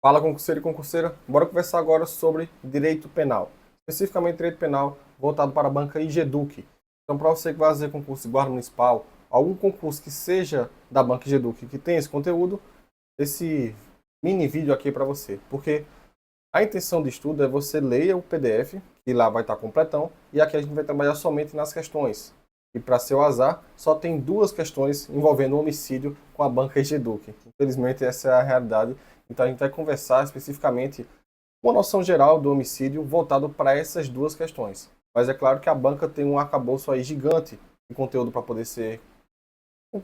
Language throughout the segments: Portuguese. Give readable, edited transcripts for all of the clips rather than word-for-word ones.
Fala, concurseiro e concurseira. Bora conversar agora sobre direito penal. Especificamente direito penal voltado para a banca IGEDUC. Então, para você que vai fazer concurso de guarda municipal, algum concurso que seja da banca IGEDUC que tenha esse conteúdo, esse mini vídeo aqui é para você. Porque a intenção de estudo é você ler o PDF, que lá vai estar completão, e aqui a gente vai trabalhar somente nas questões. E para seu azar, só tem duas questões envolvendo homicídio com a banca IGEDUC. Infelizmente, essa é a realidade. Então a gente vai conversar especificamente uma noção geral do homicídio voltado para essas duas questões. Mas é claro que a banca tem um arcabouço aí gigante de conteúdo para poder ser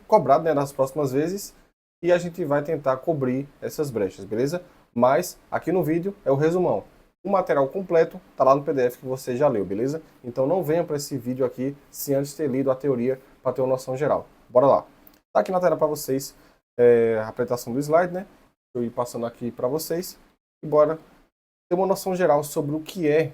cobrado, né, nas próximas vezes, e a gente vai tentar cobrir essas brechas, beleza? Mas aqui no vídeo é o resumão. O material completo está lá no PDF que você já leu, beleza? Então não venha para esse vídeo aqui se antes ter lido a teoria para ter uma noção geral. Bora lá. Tá aqui na tela para vocês a apresentação do slide, né? Eu ir passando aqui para vocês e bora ter uma noção geral sobre o que é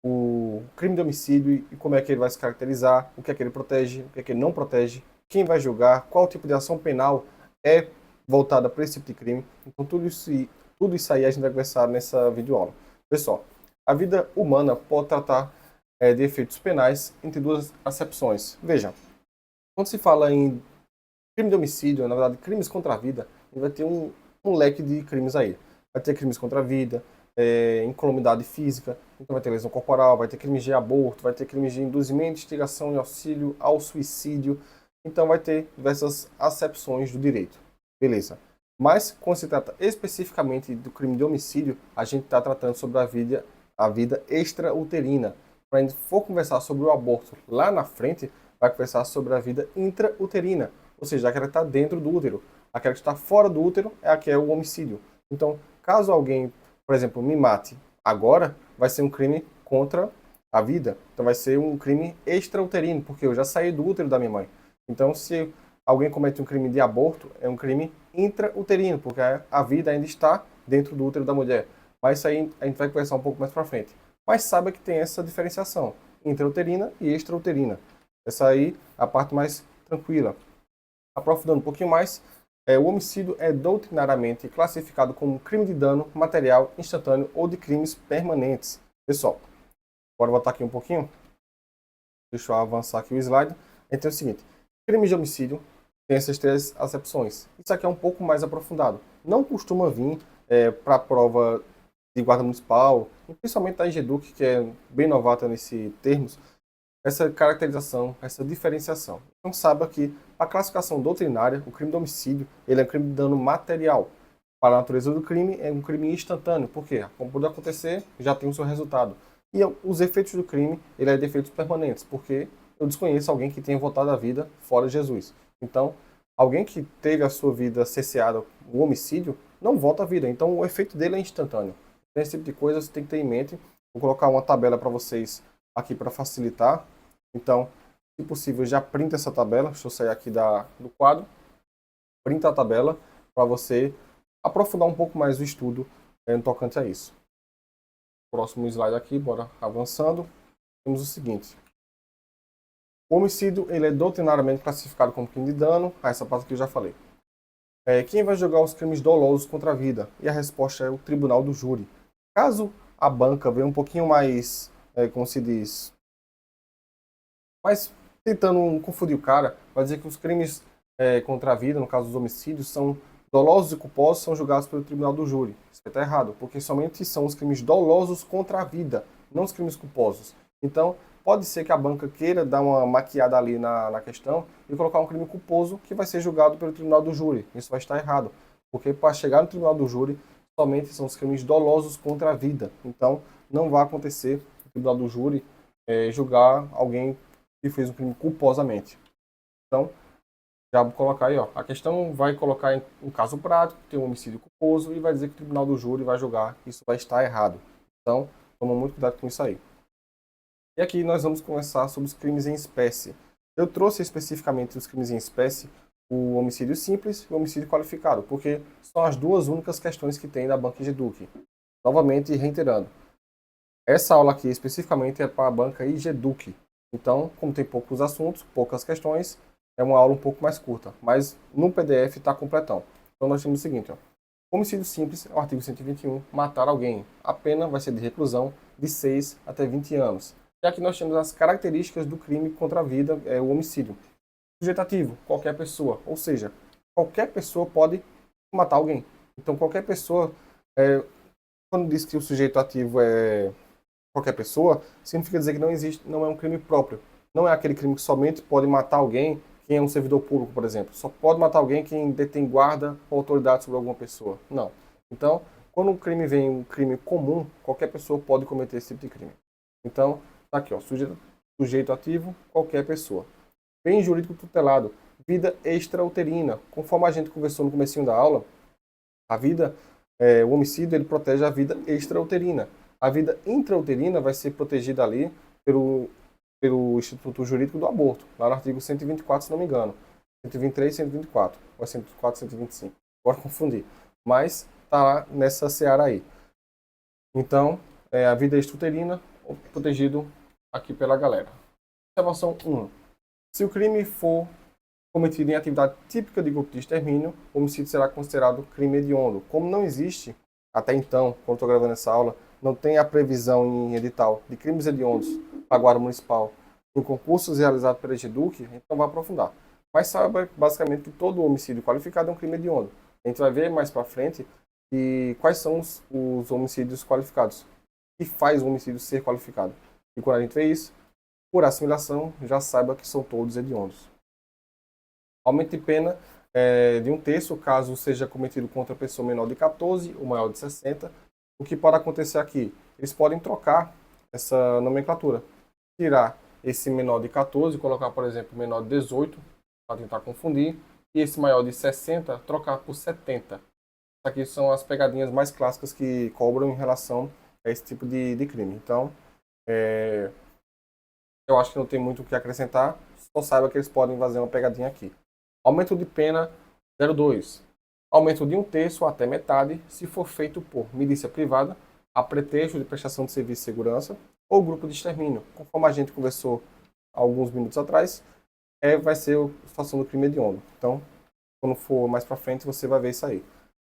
o crime de homicídio e como é que ele vai se caracterizar, o que é que ele protege, o que é que ele não protege, quem vai julgar, qual tipo de ação penal é voltada para esse tipo de crime. Então tudo isso aí a gente vai conversar nessa videoaula. Pessoal, a vida humana pode tratar de efeitos penais entre duas acepções. Veja, quando se fala em crime de homicídio, na verdade crimes contra a vida, a gente vai ter um leque de crimes aí. Vai ter crimes contra a vida, incolumidade física, então vai ter lesão corporal, vai ter crimes de aborto, vai ter crimes de induzimento, instigação e auxílio ao suicídio. Então vai ter diversas acepções do direito. Beleza. Mas, quando se trata especificamente do crime de homicídio, a gente está tratando sobre a vida extrauterina. Quando a gente for conversar sobre o aborto lá na frente, vai conversar sobre a vida intrauterina, ou seja, aquela que está dentro do útero. Aquela que está fora do útero é a que é o homicídio. Então, caso alguém, por exemplo, me mate agora, vai ser um crime contra a vida. Então, vai ser um crime extrauterino, porque eu já saí do útero da minha mãe. Então, se alguém comete um crime de aborto, é um crime intrauterino, porque a vida ainda está dentro do útero da mulher. Mas isso aí a gente vai conversar um pouco mais para frente. Mas saiba que tem essa diferenciação, intrauterina e extrauterina. Essa aí é a parte mais tranquila. Aprofundando um pouquinho mais, o homicídio é doutrinariamente classificado como crime de dano material instantâneo ou de crimes permanentes. Pessoal, bora voltar aqui um pouquinho. Deixa eu avançar aqui o slide. Então é o seguinte, crimes de homicídio tem essas três acepções. Isso aqui é um pouco mais aprofundado. Não costuma vir para a prova de guarda municipal, principalmente da IGEDUC, que é bem novata nesse termos, essa caracterização, essa diferenciação. Então saiba que a classificação doutrinária, o crime de homicídio, ele é um crime de dano material. Para a natureza do crime, é um crime instantâneo. Por quê? Como pode acontecer, já tem o seu resultado. E os efeitos do crime, ele é de efeitos permanentes, porque eu desconheço alguém que tenha voltado à vida fora de Jesus. Então, alguém que teve a sua vida cesseada, o homicídio, não volta à vida. Então, o efeito dele é instantâneo. Então, esse tipo de coisa você tem que ter em mente. Vou colocar uma tabela para vocês aqui para facilitar. Então, se possível, já printa essa tabela. Deixa eu sair aqui do quadro. Printa a tabela para você aprofundar um pouco mais o estudo no tocante a isso. Próximo slide aqui, bora avançando. Temos o seguinte. O homicídio ele é doutrinariamente classificado como crime de dano. Essa parte que eu já falei. Quem vai julgar os crimes dolosos contra a vida? E a resposta é o tribunal do júri. Caso a banca venha um pouquinho mais, como se diz, mas tentando confundir o cara, vai dizer que os crimes contra a vida, no caso dos homicídios, são dolosos e culposos, são julgados pelo tribunal do júri. Isso está errado, porque somente são os crimes dolosos contra a vida, não os crimes culposos. Então, pode ser que a banca queira dar uma maquiada ali na questão e colocar um crime culposo que vai ser julgado pelo tribunal do júri. Isso vai estar errado, porque para chegar no tribunal do júri, somente são os crimes dolosos contra a vida. Então, não vai acontecer o tribunal do júri julgar alguém que fez um crime culposamente. Então, já vou colocar aí, ó. A questão vai colocar em um caso prático, tem um homicídio culposo e vai dizer que o tribunal do júri vai julgar. Isso vai estar errado. Então, toma muito cuidado com isso aí. E aqui nós vamos conversar sobre os crimes em espécie. Eu trouxe especificamente os crimes em espécie, o homicídio simples e o homicídio qualificado, porque são as duas únicas questões que tem na banca IGEDUC. Novamente, reiterando. Essa aula aqui especificamente é para a banca IGEDUC. Então, como tem poucos assuntos, poucas questões, é uma aula um pouco mais curta. Mas no PDF está completão. Então nós temos o seguinte, ó. Homicídio simples é o artigo 121, matar alguém. A pena vai ser de reclusão de 6 até 20 anos. E aqui nós temos as características do crime contra a vida, o homicídio. Sujeito ativo, qualquer pessoa. Ou seja, qualquer pessoa pode matar alguém. Então, qualquer pessoa, quando diz que o sujeito ativo é qualquer pessoa, significa dizer que não existe, não é um crime próprio. Não é aquele crime que somente pode matar alguém quem é um servidor público, por exemplo. Só pode matar alguém quem detém guarda ou autoridade sobre alguma pessoa. Não. Então, quando um crime vem um crime comum, qualquer pessoa pode cometer esse tipo de crime. Então, tá aqui, ó, sujeito ativo, qualquer pessoa. Bem jurídico tutelado, vida extrauterina. Conforme a gente conversou no comecinho da aula, a vida, o homicídio, ele protege a vida extrauterina. A vida intrauterina vai ser protegida ali pelo Instituto Jurídico do Aborto, lá no artigo 124, se não me engano. 123 e 124. Ou 124 e 125. Agora confundir. Mas tá lá nessa seara aí. Então, a vida extrauterina, protegido aqui pela galera. Observação 1. Se o crime for cometido em atividade típica de grupo de extermínio, o homicídio será considerado crime hediondo. Como não existe, até então, quando estou gravando essa aula, não tem a previsão em edital de crimes hediondos para a Guarda Municipal em concursos realizados pela EGEDUC, então vai aprofundar. Mas saiba, basicamente, que todo homicídio qualificado é um crime hediondo. A gente vai ver mais para frente quais são os homicídios qualificados. O que faz o homicídio ser qualificado. E quando a gente vê isso, por assimilação, já saiba que são todos hediondos. Aumento de pena de 1/3 caso seja cometido contra pessoa menor de 14 ou maior de 60. O que pode acontecer aqui? Eles podem trocar essa nomenclatura. Tirar esse menor de 14 e colocar, por exemplo, menor de 18, para tentar confundir. E esse maior de 60, trocar por 70. Isso aqui são as pegadinhas mais clássicas que cobram em relação a esse tipo de crime. Então, eu acho que não tem muito o que acrescentar. Só saiba que eles podem fazer uma pegadinha aqui. Aumento de pena 0,2. Aumento de 1/3 até metade, se for feito por milícia privada, a pretexto de prestação de serviço de segurança ou grupo de extermínio. Conforme a gente conversou há alguns minutos atrás, vai ser a situação do crime hediondo. Então, quando for mais para frente, você vai ver isso aí.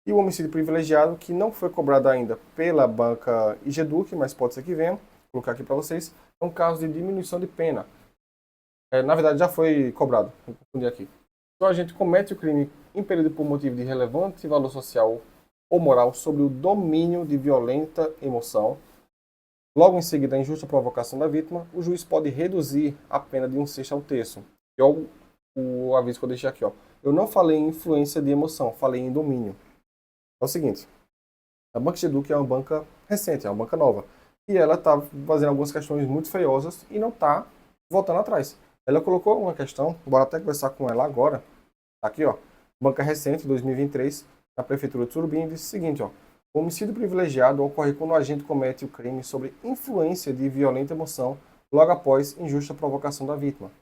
E o homicídio privilegiado, que não foi cobrado ainda pela banca EGEDUC, mas pode ser que venha, vou colocar aqui para vocês, é um caso de diminuição de pena. Na verdade, já foi cobrado, vou confundir aqui. Então, a gente comete o crime impelido por motivo de relevante valor social ou moral sobre o domínio de violenta emoção. Logo em seguida, a injusta provocação da vítima, o juiz pode reduzir a pena de 1/6 ao 1/3. E olha o aviso que eu deixei aqui. Ó. Eu não falei em influência de emoção, falei em domínio. É o seguinte, a Banca EGEDUC é uma banca recente, é uma banca nova. E ela está fazendo algumas questões muito feiosas e não está voltando atrás. Ela colocou uma questão, bora até conversar com ela agora. Aqui, ó, banca recente, 2023, na Prefeitura de Surubim, diz o seguinte, ó. O homicídio privilegiado ocorre quando o agente comete o crime sobre influência de violenta emoção logo após injusta provocação da vítima.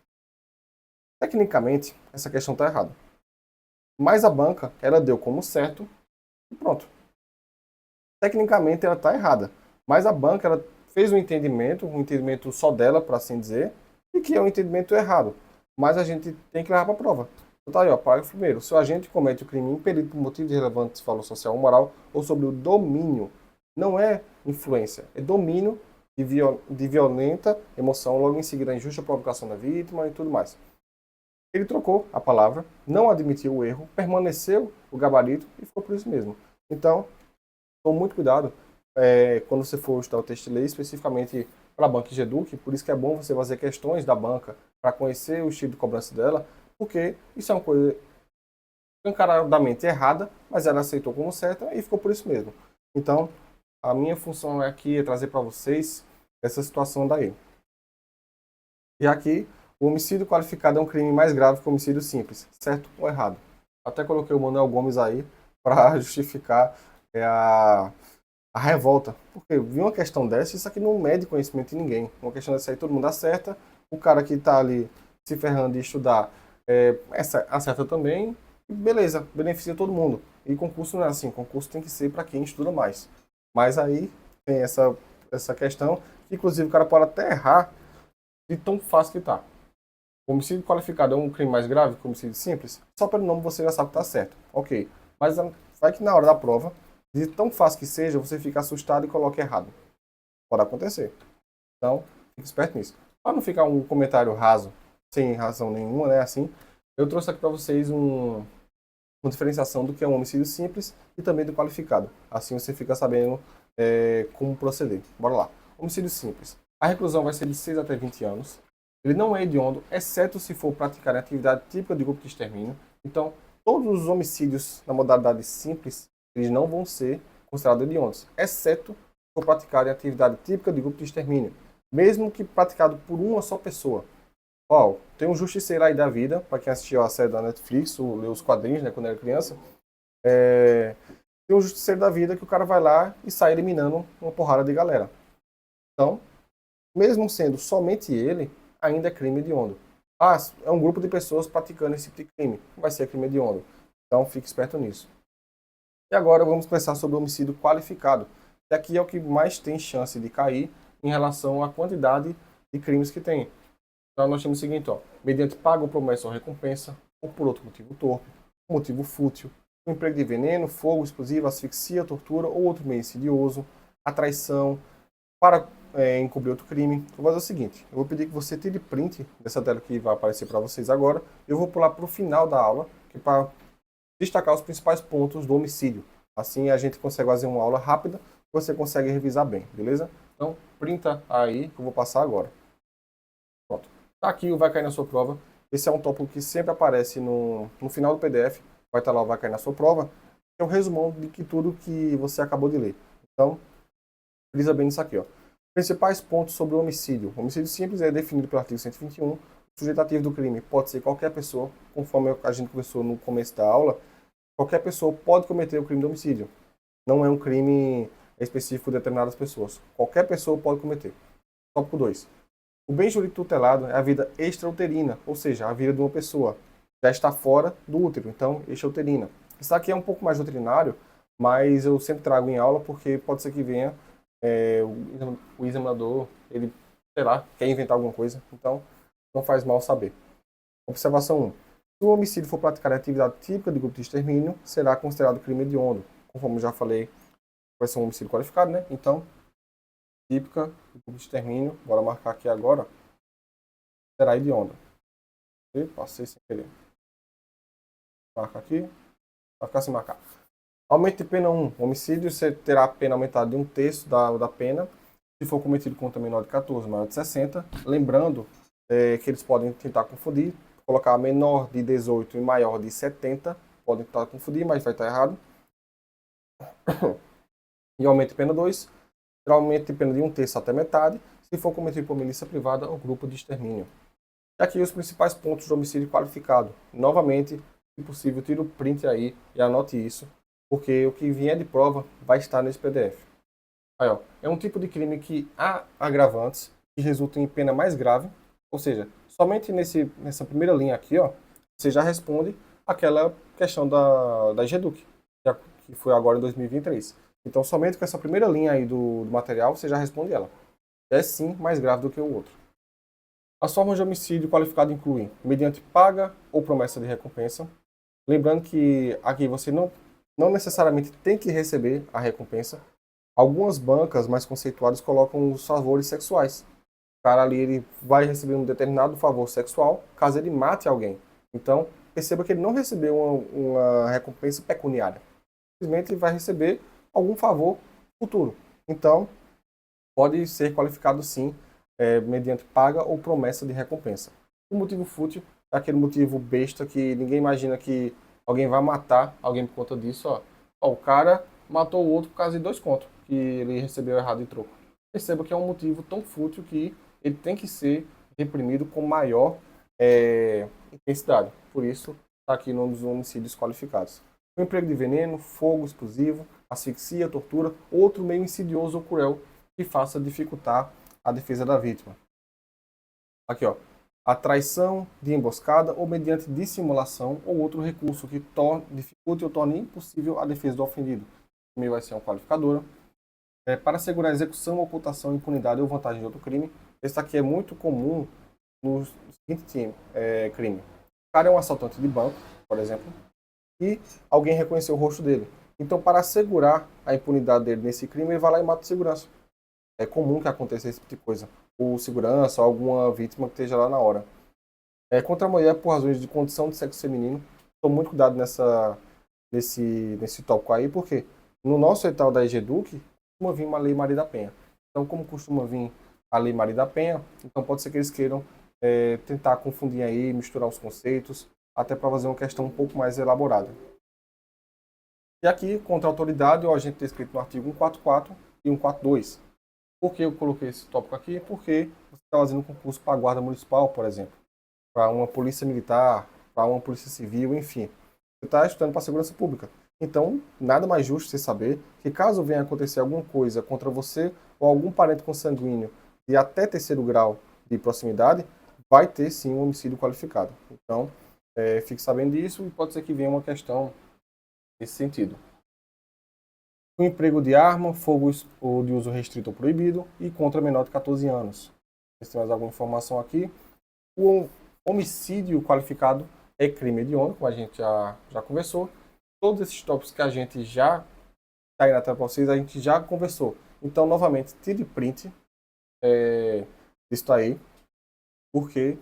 Tecnicamente, essa questão está errada. Mas a banca, ela deu como certo e pronto. Tecnicamente, ela está errada. Mas a banca, ela fez um entendimento só dela, para assim dizer, e que é um entendimento errado. Mas a gente tem que levar para a prova. Então tá aí, ó, parágrafo 1º. Se o agente comete o crime impelido por motivo de relevante valor social ou moral ou sobre o domínio, não é influência, é domínio de violenta emoção, logo em seguida a injusta provocação da vítima e tudo mais. Ele trocou a palavra, não admitiu o erro, permaneceu o gabarito e ficou por isso mesmo. Então, tome muito cuidado quando você for estudar o texto de lei, especificamente para a banca EGEDUC, por isso que é bom você fazer questões da banca para conhecer o estilo de cobrança dela, porque isso é uma coisa encaradamente errada, mas ela aceitou como certa e ficou por isso mesmo. Então, a minha função aqui é trazer para vocês essa situação daí. E aqui, o homicídio qualificado é um crime mais grave que o homicídio simples, certo ou errado? Até coloquei o Manuel Gomes aí para justificar a revolta. Porque viu uma questão dessa, isso aqui não mede conhecimento de ninguém. Uma questão dessa aí todo mundo acerta, o cara que está ali se ferrando de estudar acerta também, e beleza, beneficia todo mundo. E concurso não é assim, concurso tem que ser para quem estuda mais. Mas aí tem essa questão, que inclusive o cara pode até errar de tão fácil que tá. O homicídio qualificado é um crime mais grave que o homicídio simples? Só pelo nome você já sabe que tá certo. Ok. Mas Vai que na hora da prova, de tão fácil que seja, você fica assustado e coloca errado. Pode acontecer. Então, fique esperto nisso. Para não ficar um comentário raso, sem razão nenhuma, né? Assim, eu trouxe aqui para vocês uma diferenciação do que é um homicídio simples e também do qualificado. Assim você fica sabendo como proceder. Bora lá. Homicídio simples. A reclusão vai ser de 6 até 20 anos. Ele não é hediondo, exceto se for praticar atividade típica de grupo de extermínio. Então, todos os homicídios na modalidade simples, eles não vão ser considerados hediondos, exceto se for praticar atividade típica de grupo de extermínio, mesmo que praticado por uma só pessoa. Ó, tem um Justiceiro aí da vida, para quem assistiu a série da Netflix, ou leu os quadrinhos, né, quando era criança. Tem um Justiceiro da vida que o cara vai lá e sai eliminando uma porrada de galera. Então, mesmo sendo somente ele, ainda é crime hediondo. Ah, é um grupo de pessoas praticando esse tipo de crime. Vai ser crime hediondo. Então, fique esperto nisso. E agora vamos pensar sobre o homicídio qualificado. Que aqui é o que mais tem chance de cair em relação à quantidade de crimes que tem. Então, nós temos o seguinte, ó, mediante pago, promessa ou recompensa, ou por outro motivo torpe, motivo fútil, o emprego de veneno, fogo, explosivo, asfixia, tortura ou outro meio insidioso, a traição, para encobrir outro crime. Eu vou fazer o seguinte, eu vou pedir que você tire print dessa tela que vai aparecer para vocês agora. Eu vou pular para o final da aula, que é para destacar os principais pontos do homicídio. Assim a gente consegue fazer uma aula rápida, você consegue revisar bem, beleza? Então, printa aí que eu vou passar agora. Pronto. Tá aqui, vai cair na sua prova. Esse é um tópico que sempre aparece no final do PDF. Vai estar lá, vai cair na sua prova. É um resumão de tudo que você acabou de ler. Então, frisa bem nisso aqui, ó. Principais pontos sobre o homicídio. O homicídio simples é definido pelo artigo 121. O sujeito ativo do crime pode ser qualquer pessoa, conforme a gente conversou no começo da aula. Qualquer pessoa pode cometer o crime de homicídio. Não é um crime específico de determinadas pessoas. Qualquer pessoa pode cometer. Tópico 2. O bem jurídico tutelado é a vida extrauterina, ou seja, a vida de uma pessoa. Já está fora do útero, então extrauterina. Isso aqui é um pouco mais doutrinário, mas eu sempre trago em aula porque pode ser que venha o examinador, ele, sei lá, quer inventar alguma coisa, então não faz mal saber. Observação 1. Se o homicídio for praticar atividade típica de grupo de extermínio, será considerado crime hediondo. Conforme eu já falei, vai ser um homicídio qualificado, né? Então, típica do grupo de extermínio, bora marcar aqui agora, será hedionda. Passei sem querer. Marca aqui, vai ficar sem marcar. Aumento de pena 1. Homicídio, você terá a pena aumentada de 1/3 da pena, se for cometido contra menor de 14, maior de 60. Lembrando que eles podem tentar confundir, colocar menor de 18 e maior de 70, podem tentar confundir, mas vai estar errado. E aumento de pena 2, terá aumento de pena de 1/3 até metade, se for cometido por milícia privada ou grupo de extermínio. E aqui os principais pontos de homicídio qualificado. Novamente, se possível, tire o print aí e anote isso, porque o que vier de prova vai estar nesse PDF. Aí, ó, é um tipo de crime que há agravantes que resultam em pena mais grave, ou seja, somente nessa primeira linha aqui, ó, você já responde aquela questão da GEDUC, que foi agora em 2023. Então, somente com essa primeira linha aí do material, você já responde ela. É sim mais grave do que o outro. As formas de homicídio qualificado incluem mediante paga ou promessa de recompensa. Lembrando que aqui você não necessariamente tem que receber a recompensa. Algumas bancas mais conceituadas colocam os favores sexuais. O cara ali ele vai receber um determinado favor sexual caso ele mate alguém. Então, perceba que ele não recebeu uma recompensa pecuniária. Simplesmente ele vai receber algum favor futuro. Então, pode ser qualificado sim, mediante paga ou promessa de recompensa. O motivo fútil é aquele motivo besta que ninguém imagina que alguém vai matar alguém por conta disso. O cara matou o outro por causa de 2 contos que ele recebeu errado em troco. Perceba que é um motivo tão fútil que ele tem que ser reprimido com maior intensidade. Por isso, está aqui no dos homicídios qualificados. O emprego de veneno, fogo explosivo, asfixia, tortura, outro meio insidioso ou cruel que faça dificultar a defesa da vítima. Aqui, ó. A traição de emboscada ou mediante dissimulação ou outro recurso que dificulte ou torne impossível a defesa do ofendido. Também vai ser uma qualificadora. Para assegurar a execução, ocultação, impunidade ou vantagem de outro crime. Esse aqui é muito comum no seguinte crime. O cara é um assaltante de banco, por exemplo, e alguém reconheceu o rosto dele. Então, para assegurar a impunidade dele nesse crime, ele vai lá e mata o segurança. É comum que aconteça esse tipo de coisa. O segurança ou alguma vítima que esteja lá na hora. Contra a mulher por razões de condição de sexo feminino. Estou muito cuidado nesse tópico aí, porque no nosso edital da EGEDUC costuma vir uma lei Maria da Penha. Então, como costuma vir a lei Maria da Penha, então pode ser que eles queiram tentar confundir aí, misturar os conceitos, até para fazer uma questão um pouco mais elaborada. E aqui, contra a autoridade, o agente está escrito no artigo 144 e 142. Por que eu coloquei esse tópico aqui? Porque você está fazendo um concurso para a Guarda Municipal, por exemplo, para uma polícia militar, para uma polícia civil, enfim. Você está estudando para a segurança pública. Então, nada mais justo você saber que caso venha acontecer alguma coisa contra você ou algum parente consanguíneo de até terceiro grau de proximidade, vai ter sim um homicídio qualificado. Então, fique sabendo disso e pode ser que venha uma questão nesse sentido. O emprego de arma, fogo ou de uso restrito ou proibido e contra menor de 14 anos. Se tem mais alguma informação aqui. O homicídio qualificado é crime hediondo, como a gente já conversou. Todos esses tópicos que a gente já está aí na tela para vocês, a gente já conversou. Então, novamente, tire print disso aí, porque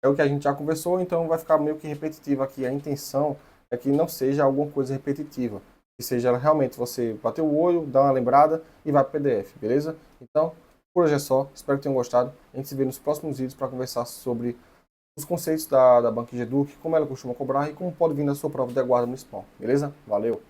é o que a gente já conversou, então vai ficar meio que repetitivo aqui. A intenção é que não seja alguma coisa repetitiva, que seja realmente você bater o olho, dar uma lembrada e vai para o PDF, beleza? Então, por hoje é só, espero que tenham gostado. A gente se vê nos próximos vídeos para conversar sobre os conceitos da Banca EGEDUC, como ela costuma cobrar e como pode vir da sua prova de guarda municipal, beleza? Valeu!